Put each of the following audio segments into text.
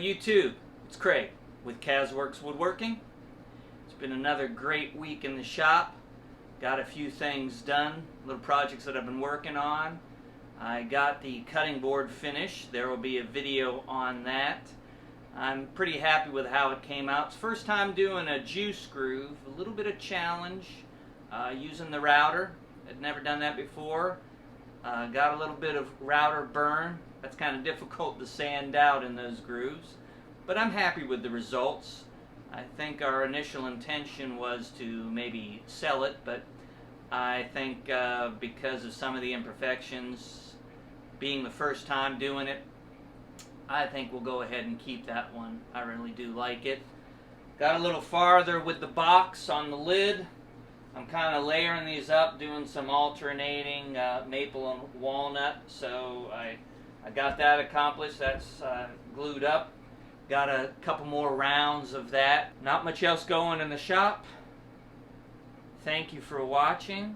YouTube? It's Craig with Kazworks Woodworking. It's been another great week in the shop. Got a few things done, little projects that I've been working on. I got the cutting board finished. There will be a video on that. I'm pretty happy with how it came out. It's first time doing a juice groove, a little bit of challenge using the router. I'd never done that before. Got a little bit of router burn. That's kind of difficult to sand out in those grooves, but I'm happy with the results. I think our initial intention was to maybe sell it, but I think because of some of the imperfections, being the first time doing it, I think we'll go ahead and keep that one. I really do like it. Got a little farther with the box on the lid. I'm kind of layering these up, doing some alternating maple and walnut, so I got that accomplished. That's glued up. Got a couple more rounds of that. Not much else going in the shop. Thank you for watching.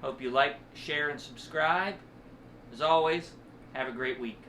Hope you like, share, and subscribe. As always, have a great week.